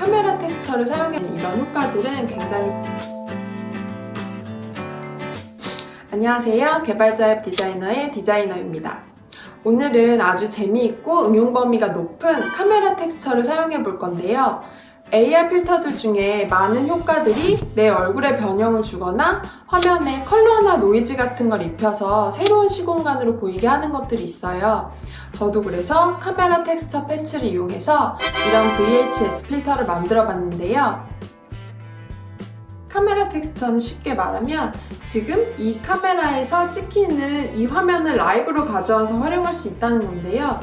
카메라 텍스처를 사용하는 이런 효과들은 굉장히 안녕하세요. 개발자 앱 디자이너의 디자이너입니다. 오늘은 아주 재미있고 응용 범위가 높은 카메라 텍스처를 사용해 볼 건데요. AR 필터들 중에 많은 효과들이 내 얼굴에 변형을 주거나 화면에 컬러나 노이즈 같은 걸 입혀서 새로운 시공간으로 보이게 하는 것들이 있어요. 저도 그래서 카메라 텍스처 패치를 이용해서 이런 VHS 필터를 만들어 봤는데요. 카메라 텍스처는 쉽게 말하면 지금 이 카메라에서 찍히는 이 화면을 라이브로 가져와서 활용할 수 있다는 건데요.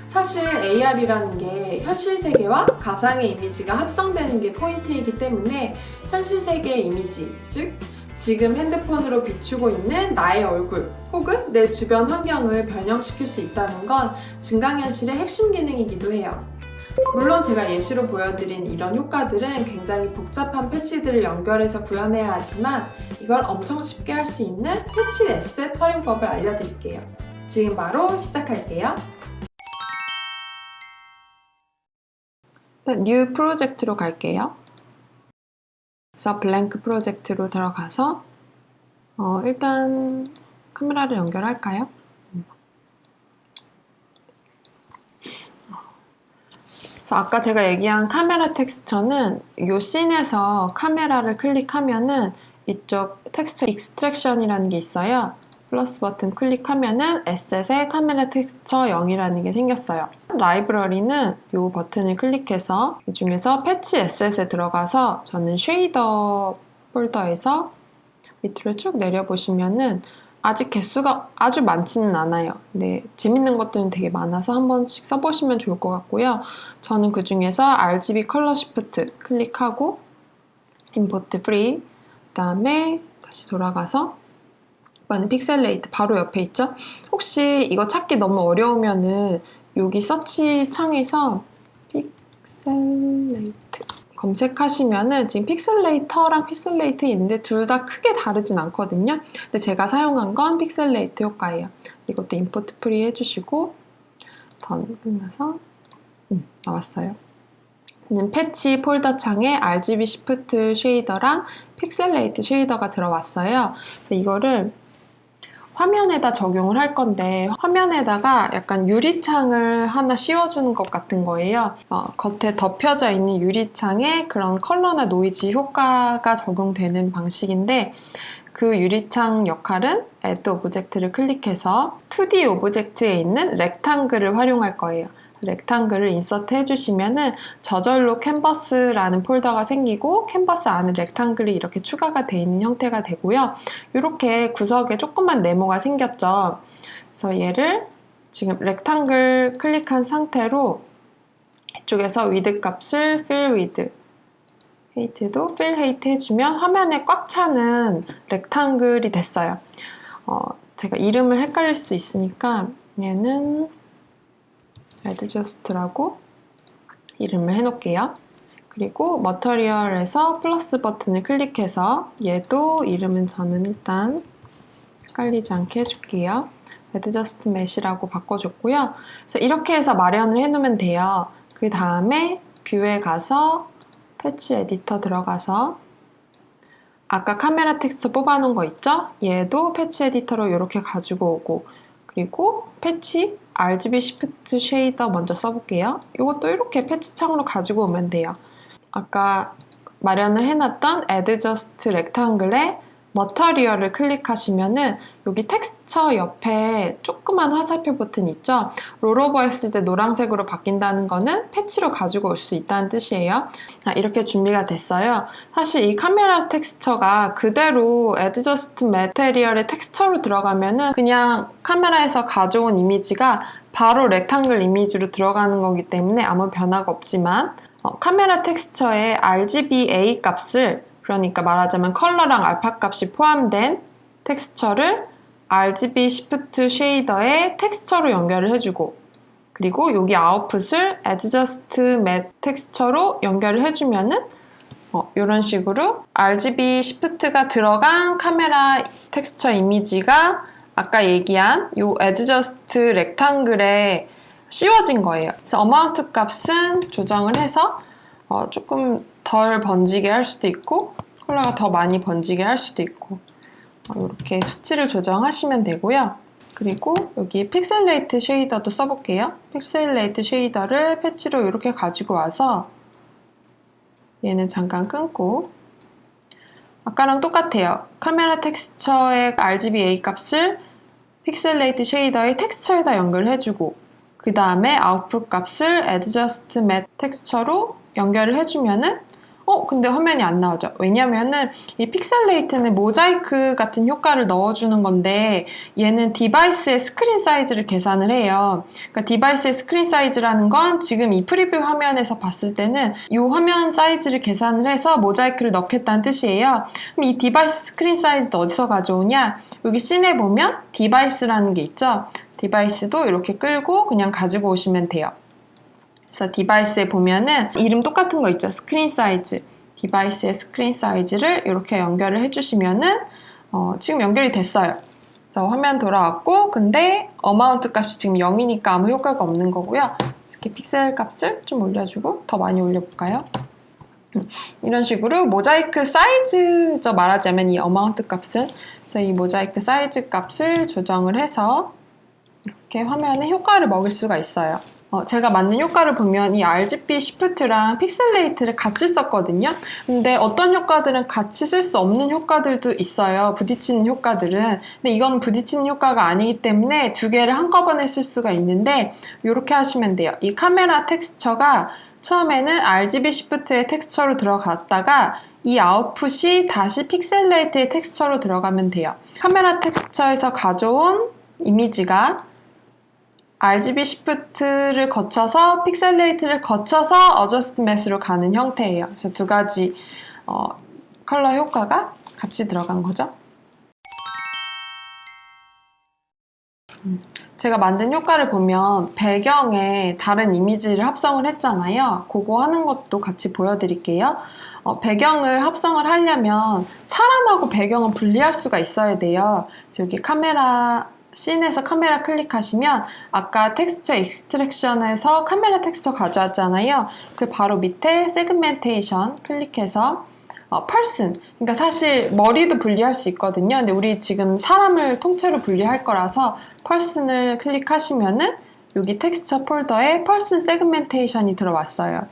사실 AR이라는 게 현실 세계와 가상의 이미지가 합성되는 게 포인트이기 때문에 현실 세계의 이미지, 즉 지금 핸드폰으로 비추고 있는 나의 얼굴 혹은 내 주변 환경을 변형시킬 수 있다는 건 증강현실의 핵심 기능이기도 해요. 물론 제가 예시로 보여드린 이런 효과들은 굉장히 복잡한 패치들을 연결해서 구현해야 하지만 이걸 엄청 쉽게 할 수 있는 패치 에셋 활용법을 알려드릴게요. 지금 바로 시작할게요. 일단 New 프로젝트로 갈게요. 그래서 블랭크 프로젝트로 들어가서 일단 카메라를 연결할까요? 그래서 아까 제가 얘기한 카메라 텍스처는 이 씬에서 카메라를 클릭하면은 이쪽 텍스처 익스트랙션이라는 게 있어요. 플러스 버튼 클릭하면은 에셋에 카메라 텍스처 0이라는 게 생겼어요. 라이브러리는 이 버튼을 클릭해서 이 중에서 패치 에셋에 들어가서 저는 쉐이더 폴더에서 밑으로 쭉 내려보시면은 아직 개수가 아주 많지는 않아요. 근데 재밌는 것들은 되게 많아서 한 번씩 써보시면 좋을 것 같고요. 저는 그 중에서 RGB 컬러 시프트 클릭하고 임포트 프리, 그 다음에 다시 돌아가서 이번엔 픽셀레이트 바로 옆에 있죠? 혹시 이거 찾기 너무 어려우면은 여기 서치 창에서 픽셀레이트 검색하시면은 지금 픽셀레이터랑 픽셀레이트 있는데 둘 다 크게 다르진 않거든요. 근데 제가 사용한 건 픽셀레이트 효과예요. 이것도 임포트 프리 해주시고 던 끝나서 나왔어요. 패치 폴더 창에 RGB 시프트 쉐이더랑 픽셀레이트 쉐이더가 들어왔어요. 그래서 이거를 화면에다 적용을 할 건데 화면에다가 약간 유리창을 하나 씌워주는 것 같은 거예요. 겉에 덮여져 있는 유리창에 그런 컬러나 노이즈 효과가 적용되는 방식인데 그 유리창 역할은 Add 오브젝트를 클릭해서 2D 오브젝트에 있는 렉탱글을 활용할 거예요. 렉탱글을 인서트 해주시면은 저절로 캔버스라는 폴더가 생기고 캔버스 안에 렉탱글이 이렇게 추가가 되어 있는 형태가 되고요. 이렇게 구석에 조그만 네모가 생겼죠. 그래서 얘를 지금 렉탱글 클릭한 상태로 이쪽에서 위드 값을 fill with, height도 fill height 해주면 화면에 꽉 차는 렉탱글이 됐어요. 제가 이름을 헷갈릴 수 있으니까 얘는 adjust라고 이름을 해놓을게요. 그리고 머터리얼에서 플러스 버튼을 클릭해서 얘도 이름은 저는 일단 헷갈리지 않게 해줄게요. adjust mesh라고 바꿔줬고요. 그래서 이렇게 해서 마련을 해놓으면 돼요. 그 다음에 뷰에 가서 패치 에디터 들어가서 아까 카메라 텍스처 뽑아놓은 거 있죠? 얘도 패치 에디터로 이렇게 가지고 오고 그리고 패치 RGB 시프트 쉐이더 먼저 써볼게요. 이것도 이렇게 패치 창으로 가지고 오면 돼요. 아까 마련을 해놨던 Adjust Rectangle에 머터리얼을 클릭하시면은 여기 텍스처 옆에 조그만 화살표 버튼 있죠? 롤오버 했을 때 노란색으로 바뀐다는 거는 패치로 가지고 올 수 있다는 뜻이에요. 이렇게 준비가 됐어요. 사실 이 카메라 텍스처가 그대로 Adjust Material의 텍스처로 들어가면은 그냥 카메라에서 가져온 이미지가 바로 렉탱글 이미지로 들어가는 거기 때문에 아무 변화가 없지만 카메라 텍스처의 RGBA 값을 그러니까 말하자면 컬러랑 알파 값이 포함된 텍스처를 RGB Shift 쉐이더에 텍스처로 연결을 해주고 그리고 여기 아웃풋을 Adjust Matte 텍스처로 연결을 해주면은 이런 식으로 RGB Shift가 들어간 카메라 텍스처 이미지가 아까 얘기한 이 Adjust Rectangle의 씌워진 거예요. 그래서 어마운트 값은 조정을 해서 조금 덜 번지게 할 수도 있고 컬러가 더 많이 번지게 할 수도 있고 이렇게 수치를 조정하시면 되고요. 그리고 여기 픽셀레이트 쉐이더도 써볼게요. 픽셀레이트 쉐이더를 패치로 이렇게 가지고 와서 얘는 잠깐 끊고 아까랑 똑같아요. 카메라 텍스처의 RGBA 값을 픽셀레이트 쉐이더의 텍스처에다 연결해주고 그 다음에 아웃풋 값을 Adjust Matte 텍스처로 연결을 해주면은 근데 화면이 안 나오죠. 왜냐면은 이 픽셀레이트는 모자이크 같은 효과를 넣어주는 건데 얘는 디바이스의 스크린 사이즈를 계산을 해요. 그러니까 디바이스의 스크린 사이즈라는 건 지금 이 프리뷰 화면에서 봤을 때는 이 화면 사이즈를 계산을 해서 모자이크를 넣겠다는 뜻이에요. 그럼 이 디바이스 스크린 사이즈도 어디서 가져오냐? 여기 씬에 보면 디바이스라는 게 있죠. 디바이스도 이렇게 끌고 그냥 가지고 오시면 돼요. 그래서 디바이스에 보면은 이름 똑같은 거 있죠. 스크린 사이즈. 디바이스의 스크린 사이즈를 이렇게 연결을 해주시면은 지금 연결이 됐어요. 그래서 화면 돌아왔고 근데 어마운트 값이 지금 0이니까 아무 효과가 없는 거고요. 이렇게 픽셀 값을 좀 올려주고 더 많이 올려볼까요? 이런 식으로 모자이크 사이즈죠. 말하자면 이 어마운트 값을 그래서 이 모자이크 사이즈 값을 조정을 해서 이렇게 화면에 효과를 먹일 수가 있어요. 제가 만든 효과를 보면 이 RGB 시프트랑 픽셀레이트를 같이 썼거든요. 근데 어떤 효과들은 같이 쓸 수 없는 효과들도 있어요. 부딪히는 효과들은. 근데 이건 부딪히는 효과가 아니기 때문에 두 개를 한꺼번에 쓸 수가 있는데 이렇게 하시면 돼요. 이 카메라 텍스처가 처음에는 RGB 시프트의 텍스처로 들어갔다가 이 아웃풋이 다시 픽셀레이트의 텍스처로 들어가면 돼요. 카메라 텍스처에서 가져온 이미지가 RGB 시프트를 거쳐서 픽셀레이트를 거쳐서 어저스트 매스로 가는 형태예요. 그래서 두 가지 컬러 효과가 같이 들어간 거죠. 제가 만든 효과를 보면 배경에 다른 이미지를 합성을 했잖아요. 그거 하는 것도 같이 보여드릴게요. 배경을 합성을 하려면 사람하고 배경은 분리할 수가 있어야 돼요. 그래서 여기 씬에서 카메라 클릭하시면 아까 텍스처 익스트랙션에서 카메라 텍스처 가져왔잖아요. 그 바로 밑에 세그멘테이션 클릭해서 person, 그러니까 사실 머리도 분리할 수 있거든요. 근데 우리 지금 사람을 통째로 분리할 거라서 person을 클릭하시면은 여기 텍스처 폴더에 person 세그멘테이션이 들어왔어요.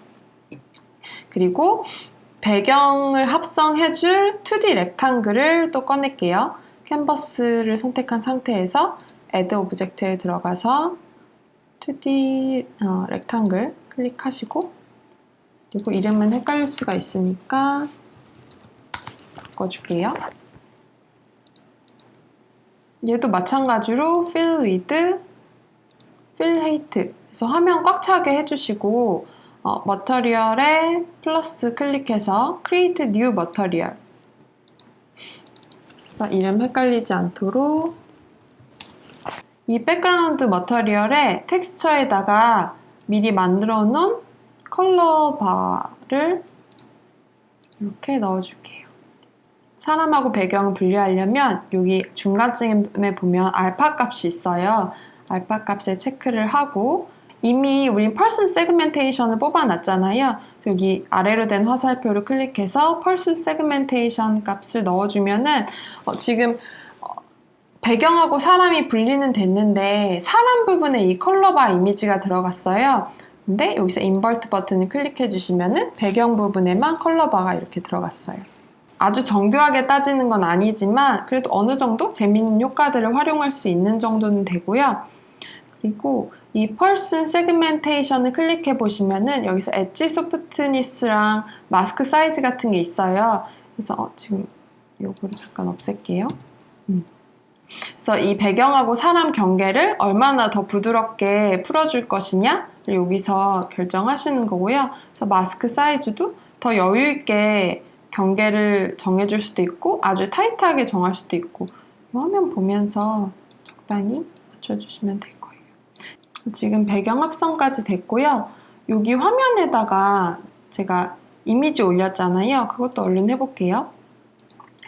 그리고 배경을 합성해줄 2D 렉탱글을 또 꺼낼게요. 캔버스를 선택한 상태에서 Add 오브젝트에 들어가서 2D 렉탱글 클릭하시고 그리고 이름은 헷갈릴 수가 있으니까 바꿔줄게요. 얘도 마찬가지로 Fill with, Fill Height 그래서 화면 꽉 차게 해주시고 머터리얼에 플러스 클릭해서 Create New Material 그래서 이름 헷갈리지 않도록 이 백그라운드 머터리얼에 텍스처에다가 미리 만들어 놓은 컬러 바를 이렇게 넣어줄게요. 사람하고 배경을 분리하려면 여기 중간쯤에 보면 알파 값이 있어요. 알파 값에 체크를 하고 이미 우린 person segmentation을 뽑아놨잖아요. 여기 아래로 된 화살표를 클릭해서 person segmentation 값을 넣어주면은 지금 배경하고 사람이 분리는 됐는데 사람 부분에 이 컬러바 이미지가 들어갔어요. 근데 여기서 인버트 버튼을 클릭해 주시면은 배경 부분에만 컬러바가 이렇게 들어갔어요. 아주 정교하게 따지는 건 아니지만 그래도 어느 정도 재밌는 효과들을 활용할 수 있는 정도는 되고요. 그리고 이 person segmentation을 클릭해 보시면은 여기서 엣지 소프트니스랑 마스크 사이즈 같은 게 있어요. 그래서 지금 요거를 잠깐 없앨게요. 그래서 이 배경하고 사람 경계를 얼마나 더 부드럽게 풀어줄 것이냐를 여기서 결정하시는 거고요. 그래서 마스크 사이즈도 더 여유 있게 경계를 정해줄 수도 있고 아주 타이트하게 정할 수도 있고 화면 보면서 적당히 맞춰주시면 될 거예요. 지금 배경 합성까지 됐고요. 여기 화면에다가 제가 이미지 올렸잖아요. 그것도 얼른 해볼게요.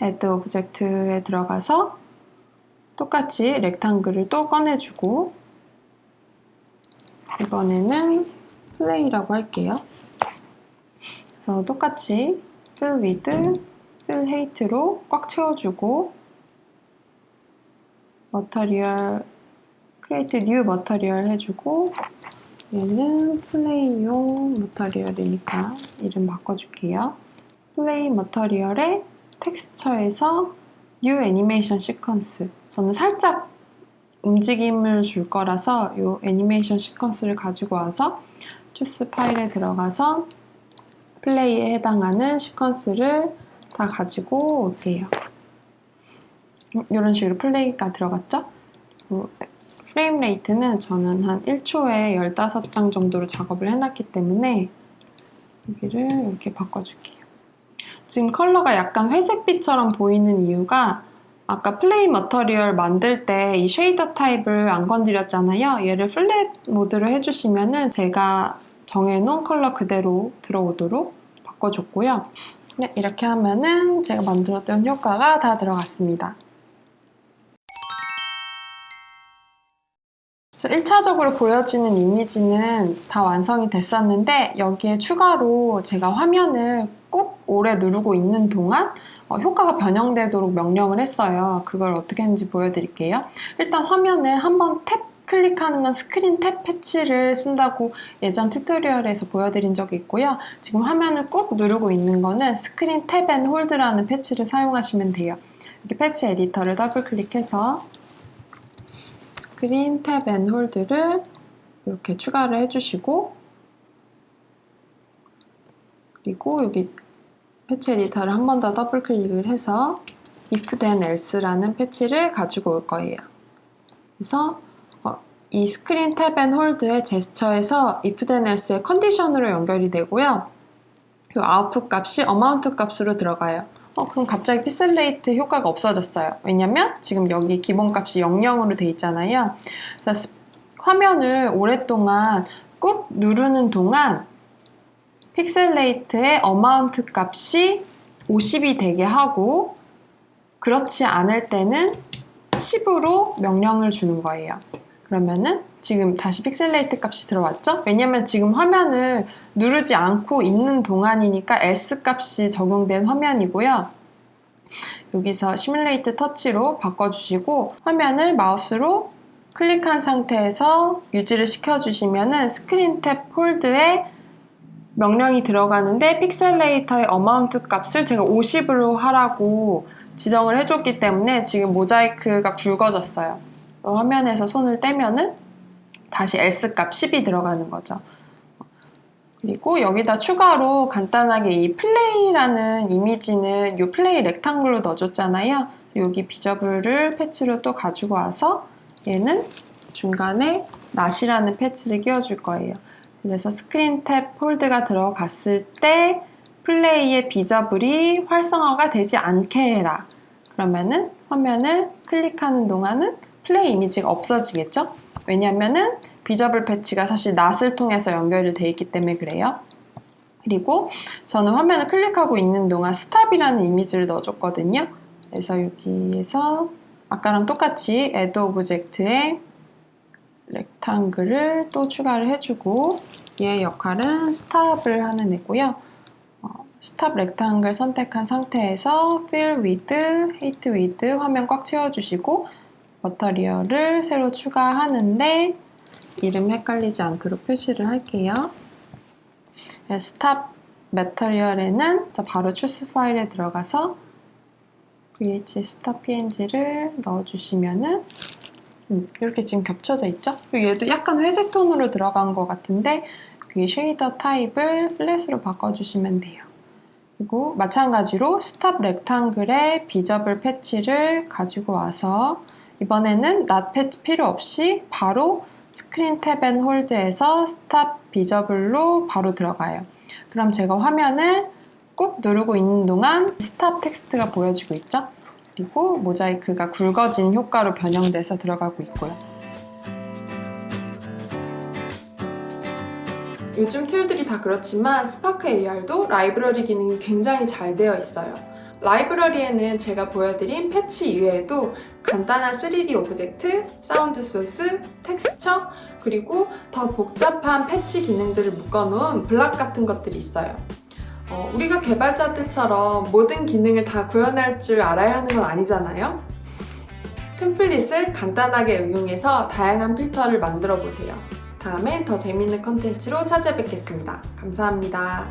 Add 오브젝트에 들어가서 똑같이 렉탱글을 또 꺼내주고 이번에는 플레이라고 할게요. 그래서 똑같이 fill with, fill hate로 꽉 채워주고 material, create new material 해주고 얘는 플레이용 머터리얼이니까 이름 바꿔줄게요. 플레이 머터리얼의 텍스처에서 New Animation Sequence. 저는 살짝 움직임을 줄 거라서 이 애니메이션 시퀀스를 가지고 와서 choose 파일에 들어가서 플레이에 해당하는 시퀀스를 다 가지고 올게요. 이런 식으로 플레이가 들어갔죠? 프레임 레이트는 저는 한 1초에 15장 정도로 작업을 해놨기 때문에 여기를 이렇게 바꿔줄게요. 지금 컬러가 약간 회색빛처럼 보이는 이유가 아까 플레이 머터리얼 만들 때 이 쉐이더 타입을 안 건드렸잖아요. 얘를 플랫 모드로 해주시면은 제가 정해놓은 컬러 그대로 들어오도록 바꿔줬고요. 네, 이렇게 하면은 제가 만들었던 효과가 다 들어갔습니다. 그래서 1차적으로 보여지는 이미지는 다 완성이 됐었는데 여기에 추가로 제가 화면을 꾹 오래 누르고 있는 동안 효과가 변형되도록 명령을 했어요. 그걸 어떻게 했는지 보여드릴게요. 일단 화면을 한번 탭 클릭하는 건 스크린 탭 패치를 쓴다고 예전 튜토리얼에서 보여드린 적이 있고요. 지금 화면을 꾹 누르고 있는 거는 스크린 탭 앤 홀드라는 패치를 사용하시면 돼요. 이렇게 패치 에디터를 더블 클릭해서 스크린 탭 앤 홀드를 이렇게 추가를 해주시고 그리고 여기 패치 에디터를 한 번 더 더블 클릭을 해서 if then else라는 패치를 가지고 올 거예요. 그래서 이 스크린 탭 앤 홀드의 제스처에서 if then else의 컨디션으로 연결이 되고요. 이 아웃풋 값이 amount 값으로 들어가요. 그럼 갑자기 픽셀레이트 효과가 없어졌어요. 왜냐면 지금 여기 기본값이 00으로 돼 있잖아요. 그래서 화면을 오랫동안 꾹 누르는 동안 픽셀레이트의 어마운트 값이 50이 되게 하고 그렇지 않을 때는 10으로 명령을 주는 거예요. 그러면은 지금 다시 픽셀레이트 값이 들어왔죠? 왜냐면 지금 화면을 누르지 않고 있는 동안이니까 else 값이 적용된 화면이고요. 여기서 시뮬레이트 터치로 바꿔주시고 화면을 마우스로 클릭한 상태에서 유지를 시켜주시면은 스크린 탭 홀드에 명령이 들어가는데 픽셀레이터의 어마운트 값을 제가 50으로 하라고 지정을 해줬기 때문에 지금 모자이크가 굵어졌어요. 화면에서 손을 떼면은 다시 else 값 10이 들어가는 거죠. 그리고 여기다 추가로 간단하게 이 플레이라는 이미지는 이 플레이 렉탱글로 넣어줬잖아요. 여기 비저블을 패치로 또 가지고 와서 얘는 중간에 not이라는 패치를 끼워줄 거예요. 그래서 스크린 탭 홀드가 들어갔을 때 플레이의 비저블이 활성화가 되지 않게 해라. 그러면은 화면을 클릭하는 동안은 플레이 이미지가 없어지겠죠? 왜냐면은 비저블 패치가 사실 not을 통해서 연결이 돼 있기 때문에 그래요. 그리고 저는 화면을 클릭하고 있는 동안 stop이라는 이미지를 넣어줬거든요. 그래서 여기에서 아까랑 똑같이 add object에 렉탱글을 또 추가를 해주고 얘의 역할은 stop을 하는 애고요. stop 렉탱글 선택한 상태에서 fill with, hate with 화면 꽉 채워주시고 머터리얼을 새로 추가하는데 이름 헷갈리지 않도록 표시를 할게요. stop material에는 바로 choose 파일에 들어가서 vh stop png를 넣어주시면은 이렇게 지금 겹쳐져 있죠? 얘도 약간 회색 톤으로 들어간 것 같은데 이 쉐이더 타입을 플랫으로 바꿔주시면 돼요. 그리고 마찬가지로 스탑 렉탱글의 비저블 패치를 가지고 와서 이번에는 not 패치 필요 없이 바로 스크린 탭 앤 홀드에서 스탑 비저블로 바로 들어가요. 그럼 제가 화면을 꾹 누르고 있는 동안 스탑 텍스트가 보여지고 있죠? 그리고 모자이크가 굵어진 효과로 변형돼서 들어가고 있고요. 요즘 툴들이 다 그렇지만 스파크 AR도 라이브러리 기능이 굉장히 잘 되어 있어요. 라이브러리에는 제가 보여드린 패치 이외에도 간단한 3D 오브젝트, 사운드 소스, 텍스처, 그리고 더 복잡한 패치 기능들을 묶어놓은 블락 같은 것들이 있어요. 우리가 개발자들처럼 모든 기능을 다 구현할 줄 알아야 하는 건 아니잖아요? 템플릿을 간단하게 응용해서 다양한 필터를 만들어 보세요. 다음엔 더 재밌는 컨텐츠로 찾아뵙겠습니다. 감사합니다.